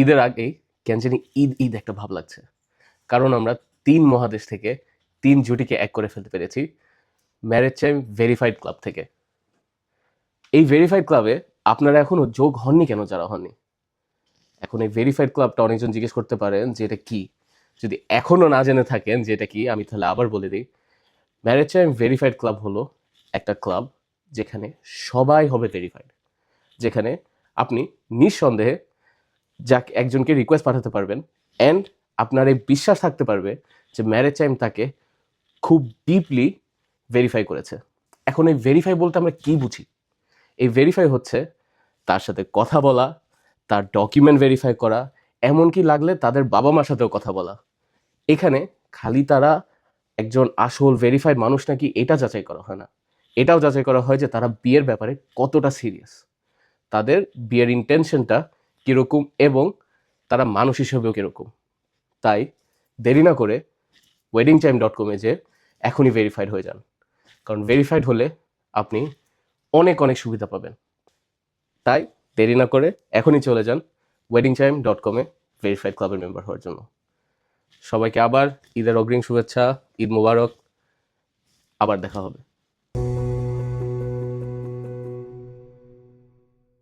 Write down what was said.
ঈদের আগেই কেন জানি ঈদ ঈদ একটা ভাব লাগছে, কারণ আমরা 3 মহাদেশ থেকে 3 জুটিকে এক করে ফেলতে পেরেছি ম্যারেজ টাইম ভেরিফাইড ক্লাব থেকে। এই ভেরিফাইড ক্লাবে আপনারা এখনো যোগ হননি কেন? যারা হননি, এখন এই ভেরিফাইড ক্লাবটা অনেকজন জিজ্ঞেস করতে পারেন যে এটা কি। যদি এখনো না জেনে থাকেন যে এটা কি, আমি তাহলে আবার বলে দিই। ম্যারেজ টাইম ভেরিফাইড ক্লাব হলো একটা ক্লাব যেখানে সবাই হবে ভেরিফাইড, যেখানে আপনি নিঃসন্দেহে যাকে একজনকে রিকোয়েস্ট পাঠাতে পারবেন, অ্যান্ড আপনার এই বিশ্বাস থাকতে পারবে যে ম্যারেজ টাইম তাকে খুব ডিপলি ভেরিফাই করেছে। এখন এই ভেরিফাই বলতে আমরা কি বুঝি? এই ভেরিফাই হচ্ছে তার সাথে কথা বলা, তার ডকুমেন্ট ভেরিফাই করা, এমনকি লাগলে তাদের বাবা মার সাথেও কথা বলা। এখানে খালি তারা একজন আসল ভেরিফাইড মানুষ নাকি এটা যাচাই করা হয় না, এটাও যাচাই করা হয় যে তারা বিয়ের ব্যাপারে কতটা সিরিয়াস, তাদের বিয়ের ইন্টেনশনটা কীরকম এবং তারা মানুষ হিসেবেও কীরকম। তাই দেরি না করে weddingtime.com যে এখনই ভেরিফাইড হয়ে যান, কারণ ভেরিফাইড হলে আপনি অনেক অনেক সুবিধা পাবেন। তাই দেরি না করে এখনই চলে যান weddingtime.com ভেরিফাইড ক্লাবের মেম্বার হওয়ার জন্য। সবাইকে আবার ঈদের অগ্রিম শুভেচ্ছা, ঈদ মোবারক, আবার দেখা হবে।